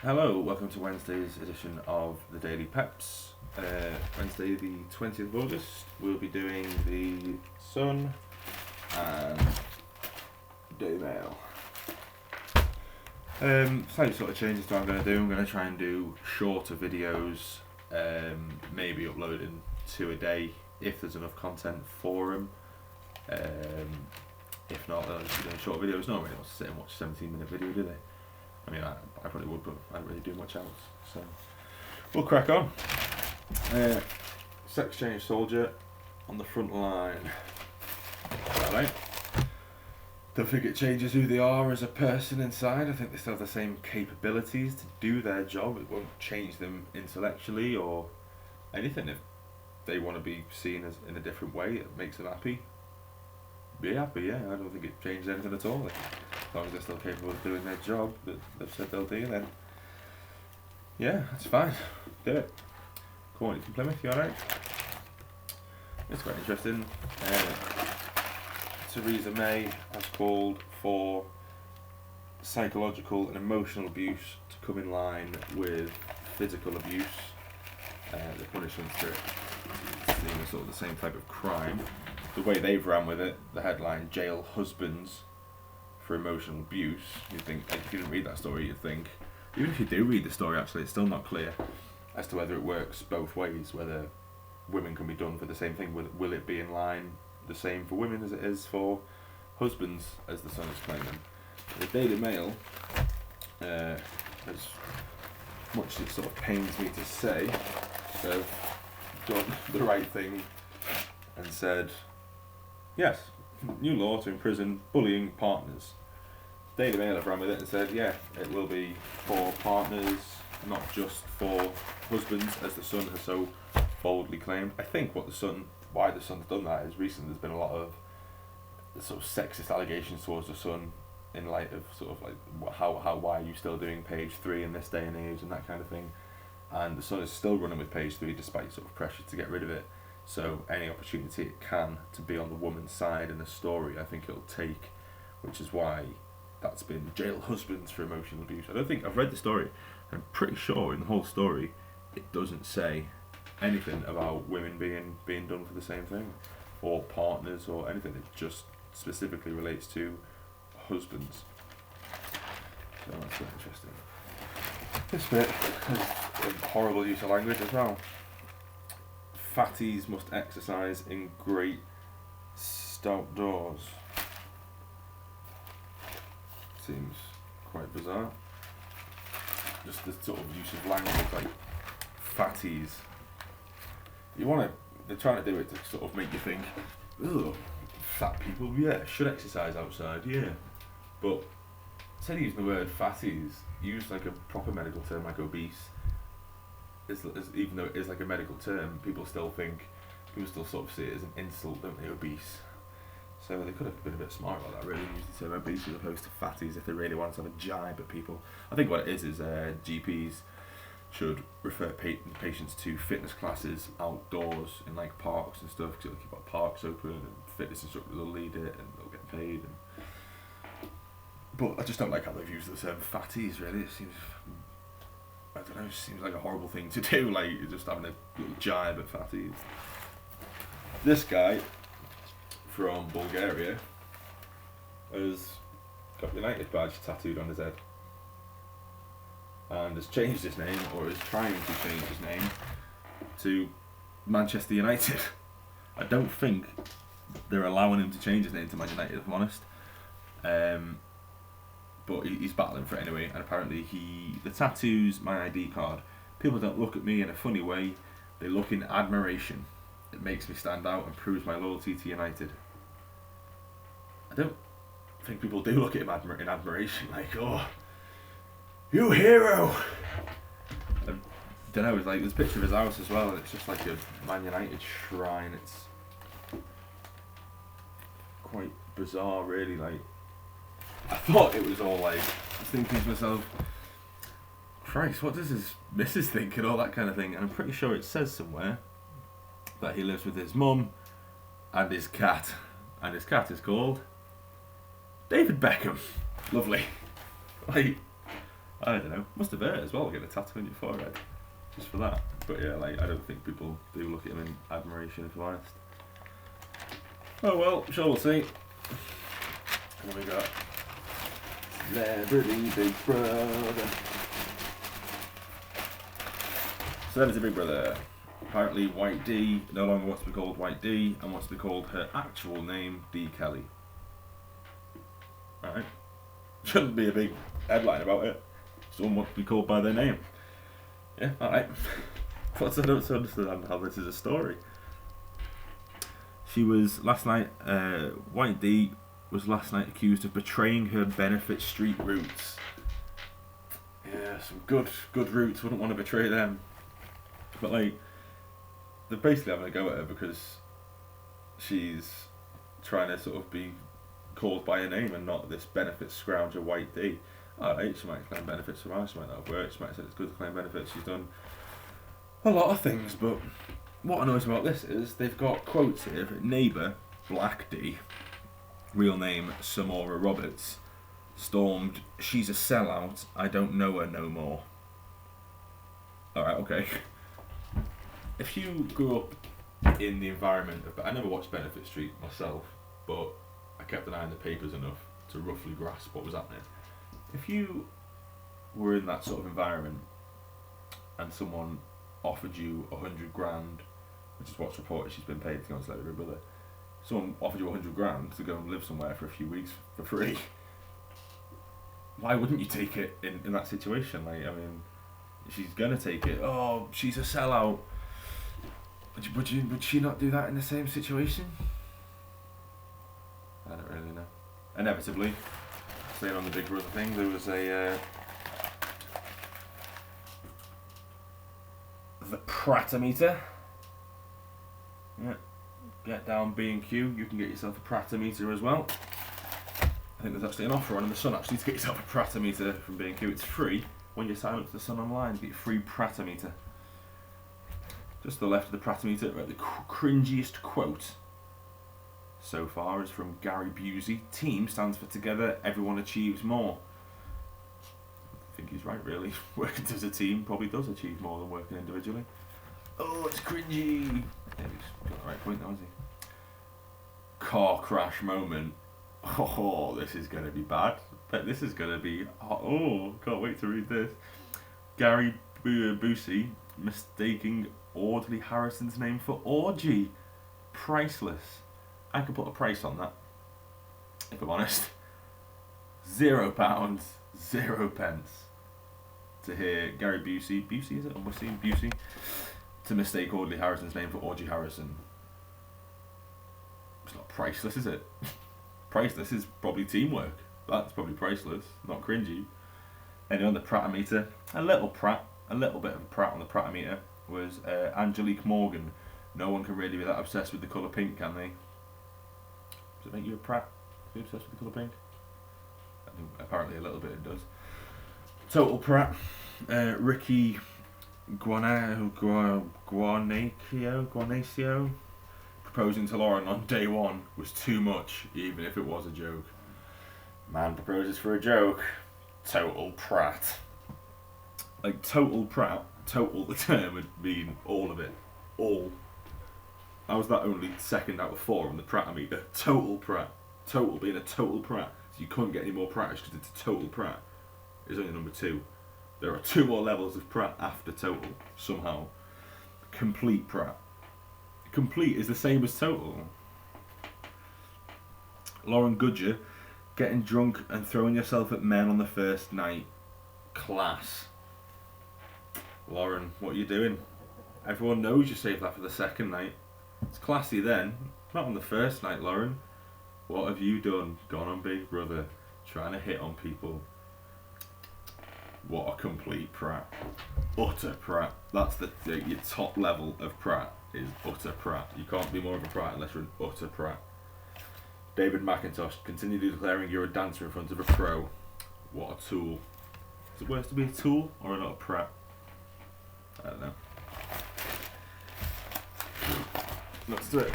Hello, welcome to Wednesday's edition of the Daily Peps. Wednesday the 20th of August, we'll be doing the Sun and Daily Mail. Slight sort of changes to what I'm going to do. I'm going to try and do shorter videos, maybe uploading 2 a day if there's enough content for them. If not, I'll just be doing short videos. No one really wants to sit and watch a 17-minute video, do they? I mean, I probably would, but I don't really do much else. So, we'll crack on. Sex change soldier on the front line. Alright. Don't think it changes who they are as a person inside. I think they still have the same capabilities to do their job. It won't change them intellectually or anything. If they want to be seen as in a different way, it makes them happy. Be happy, yeah. I don't think it changes anything at all. As long as they're still capable of doing their job that they've said they'll do, then yeah, that's fine. Do it. Come on, you from Plymouth, you alright? It's quite interesting. Theresa May has called for psychological and emotional abuse to come in line with physical abuse. The punishments for it seem sort of the same type of crime. The way they've ran with it, the headline, jail husbands for emotional abuse, you'd think, if you didn't read that story, you'd think, even if you do read the story actually, it's still not clear as to whether it works both ways, whether women can be done for the same thing, will it be in line the same for women as it is for husbands, as the Sun is claiming. The Daily Mail, as much as it sort of pains me to say, have done the right thing and said, yes, new law to imprison bullying partners. Daily Mail have run with it and said, yeah, it will be for partners, not just for husbands, as the Sun has so boldly claimed. I think why the Sun's done that is recently there's been a lot of sort of sexist allegations towards the Sun in light of sort of like why are you still doing page 3 in this day and age and that kind of thing. And the Sun is still running with page 3 despite sort of pressure to get rid of it. So any opportunity it can to be on the woman's side in a story, I think it'll take, which is why that's been jail husbands for emotional abuse. I don't think I've read the story. I'm pretty sure in the whole story it doesn't say anything about women being done for the same thing, or partners or anything. It just specifically relates to husbands. So that's quite interesting. This bit has a horrible use of language as well. Fatties must exercise in great stout doors. Seems quite bizarre. Just the sort of use of language, like fatties. They're trying to do it to sort of make you think, ugh, fat people, yeah, should exercise outside, yeah. But instead of using the word fatties, use like a proper medical term like obese. Even though it is like a medical term, people still sort of see it as an insult, don't they, obese. So they could have been a bit smart about that, really, use the term obese as opposed to fatties if they really want to have a jibe at people. I think what it is GPs should refer patients to fitness classes outdoors in like parks and stuff, because they'll keep our parks open and fitness instructors will lead it and they'll get paid. But I just don't like how they've used the term fatties, really. It seems, I don't know, it seems like a horrible thing to do, like just having a little jibe at fatties. This guy from Bulgaria has got the United badge tattooed on his head and has changed his name, or is trying to change his name, to Manchester United. I don't think they're allowing him to change his name to Man United, if I'm honest. But he's battling for it anyway, and apparently the tattoo's my ID card. People don't look at me in a funny way, they look in admiration. It makes me stand out and proves my loyalty to United. I don't think people do look at him in admiration, like, oh, you hero! I don't know, it's like, there's a picture of his house as well, and it's just like a Man United shrine. It's quite bizarre, really. Like, I thought it was all like, I was thinking to myself, Christ, what does his missus think and all that kind of thing. And I'm pretty sure it says somewhere that he lives with his mum and his cat, and his cat is called David Beckham. Lovely. Like, I don't know. Must have hurt as well, getting a tattoo on your forehead. Just for that. But yeah, like, I don't think people do look at him in admiration, if I'm honest. Oh well, sure we'll see. And then we got Celebrity Big Brother. Celebrity Big Brother. Apparently White D no longer wants to be called White D and wants to be called her actual name, D Kelly. Alright. Shouldn't be a big headline about it. Someone wants to be called by their name. Yeah, alright. But I don't understand how this is a story. She was last night, White D was last night accused of betraying her Benefit Street roots. Yeah, some good roots, wouldn't want to betray them. But like, they're basically having a go at her because she's trying to sort of be called by her name and not this benefit scrounger White D. Alright, she might claim benefits from us, she might not have worked, she might have said it's good to claim benefits, she's done a lot of things, but what annoys me about this is they've got quotes here. Neighbour, Black D, real name Samora Roberts, stormed, "She's a sellout, I don't know her no more." Alright, okay. If you grew up in the environment of, I never watched Benefit Street myself, but I kept an eye on the papers enough to roughly grasp what was happening. If you were in that sort of environment and someone offered you 100 grand, which is what's reported she's been paid to go and Celebrity Big Brother, someone offered you 100 grand to go and live somewhere for a few weeks for free, why wouldn't you take it in that situation? Like, I mean, she's gonna take it. Oh, she's a sellout. Would she not do that in the same situation? I don't really know. Inevitably, staying on the Big Brother thing, there was a the Prat-O-Meter. Yeah, get down B&Q. You can get yourself a Prat-O-Meter as well. I think there's actually an offer on in the Sun actually to get yourself a Prat-O-Meter from B&Q. It's free when you sign up to the Sun online. You get your free Prat-O-Meter. Just to the left of the Prat-O-Meter, the cringiest quote so far is from Gary Busey. Team stands for together, everyone achieves more. I think he's right, really. Working as a team probably does achieve more than working individually. Oh, it's cringy. Yeah, he's got the right point, though, hasn't he? Car crash moment. Oh, this is going to be bad. Bet this is going to be... Oh, can't wait to read this. Gary Busey mistaking Audley Harrison's name for orgy. Priceless. I could put a price on that, if I'm honest. £0, 0 pence to hear Gary Busey, is it? Or Busey, to mistake Audley Harrison's name for Orgy Harrison. It's not priceless, is it? Priceless is probably teamwork. That's probably priceless, not cringy. Anyway, on the Prat-O-Meter, a little bit of a prat on the Prat-O-Meter was Angelique Morgan. No one can really be that obsessed with the colour pink, can they? Does it make you a prat to be obsessed with the colour pink? I think apparently a little bit it does. Total prat. Ricky Guanacio proposing to Lauren on day one was too much, even if it was a joke. Man proposes for a joke. Total prat. Like, total prat, total the term would mean all of it. All. How was that only second out of 4 on the Prat-O-Meter? Total prat. Total being a total prat. So you couldn't get any more prattish because it's a total prat. It's only number 2. There are 2 more levels of prat after total, somehow. Complete prat. Complete is the same as total. Lauren Goodger, getting drunk and throwing yourself at men on the first night. Class. Lauren, what are you doing? Everyone knows you saved that for the second night. It's classy then. Not on the first night, Lauren. What have you done? Gone on Big Brother, trying to hit on people. What a complete prat. Utter prat. That's your top level of prat, is utter prat. You can't be more of a prat unless you're an utter prat. David McIntosh, continue declaring you're a dancer in front of a pro. What a tool. Is it worse to be a tool or not a prat? I don't know. Let's do it.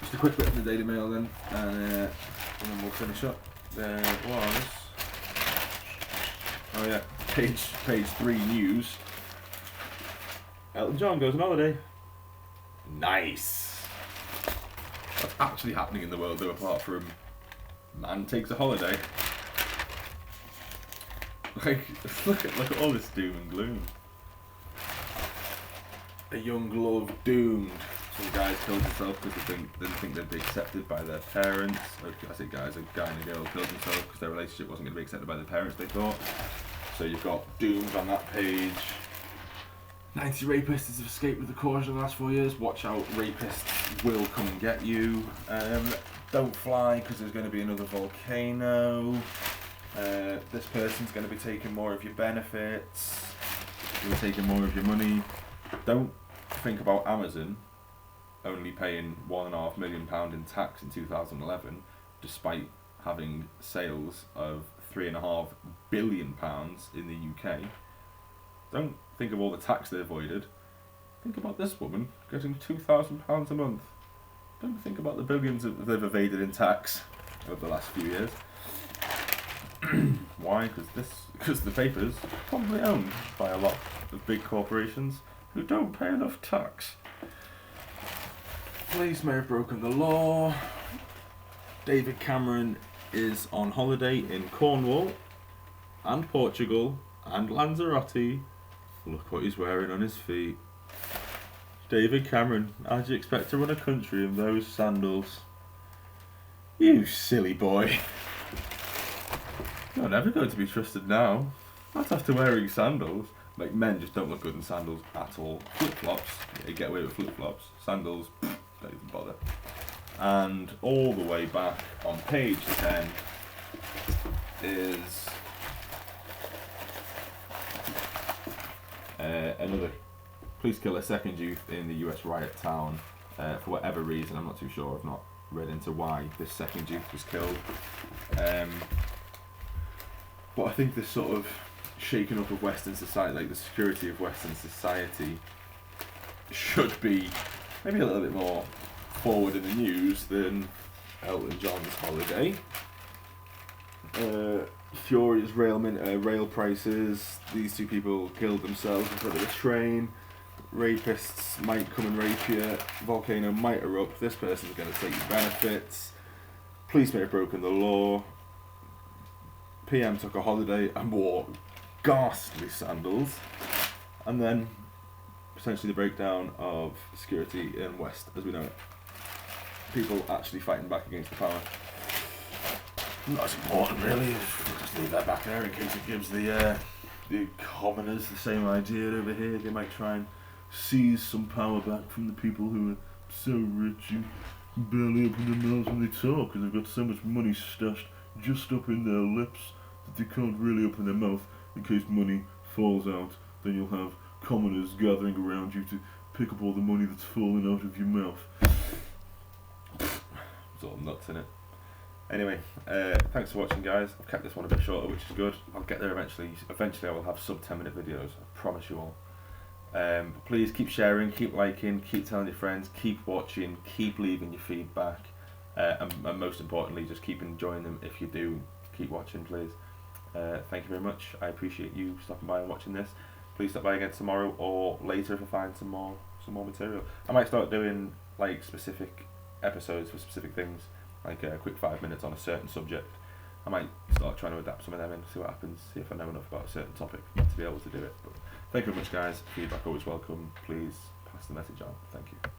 Just a quick bit of the Daily Mail then, and then we'll finish up. There was... Oh yeah. page 3 news. Elton John goes on holiday. Nice. What's actually happening in the world though, apart from man takes a holiday? Like, look at all this doom and gloom. A young love doomed. Some guys killed himself because they didn't think they'd be accepted by their parents. I say guys, a guy and a girl killed themselves because their relationship wasn't going to be accepted by their parents, they thought. So you've got doomed on that page. 90 rapists have escaped with the caution in the last 4 years. Watch out, rapists will come and get you. Don't fly because there's going to be another volcano. This person's going to be taking more of your benefits. They're taking more of your money. Don't think about Amazon only paying £1.5 million in tax in 2011, despite having sales of £3.5 billion in the UK. Don't think of all the tax they avoided. Think about this woman getting £2,000 a month. Don't think about the billions that they've evaded in tax over the last few years. Why? Because the paper's probably owned by a lot of big corporations who don't pay enough tax. Police may have broken the law. David Cameron is on holiday in Cornwall and Portugal and Lanzarote. Look what he's wearing on his feet. David Cameron, how do you expect to run a country in those sandals? You silly boy. You're never going to be trusted now. Not after wearing sandals. Like, men just don't look good in sandals at all. Flip-flops, yeah, you get away with flip-flops. Sandals, don't even bother. And all the way back on page 10 is another police kill a second youth in the US riot town for whatever reason. I'm not too sure. I've not read into why this second youth was killed. But I think this sort of shaking up of Western society, like the security of Western society, should be maybe a little bit more forward in the news than Elton John's holiday. Furious rail prices. These two people killed themselves in front of a train. Rapists might come and rape you. Volcano might erupt. This person's going to take your benefits. Police may have broken the law. PM took a holiday and wore ghastly sandals. And then potentially the breakdown of security in West as we know it. People actually fighting back against the power. Not as important really, just leave that back there in case it gives the commoners the same idea over here. They might try and seize some power back from the people who are so rich and barely open their mouths when they talk because they've got so much money stashed just up in their lips that they can't really open their mouth in case money falls out. Then you'll have commoners gathering around you to pick up all the money that's fallen out of your mouth. It's all nuts in it. Anyway, thanks for watching guys. I've kept this one a bit shorter, which is good. I'll get there eventually. Eventually I will have sub 10 minute videos, I promise you all. But please keep sharing, keep liking, keep telling your friends, keep watching, keep leaving your feedback, and most importantly just keep enjoying them if you do. Keep watching please. Thank you very much. I appreciate you stopping by and watching this. Please stop by again tomorrow or later if I find some more material. I might start doing like specific episodes for specific things, like a quick 5 minutes on a certain subject. I might start trying to adapt some of them in, see what happens, see if I know enough about a certain topic to be able to do it. But thank you very much guys, feedback always welcome, please pass the message on, thank you.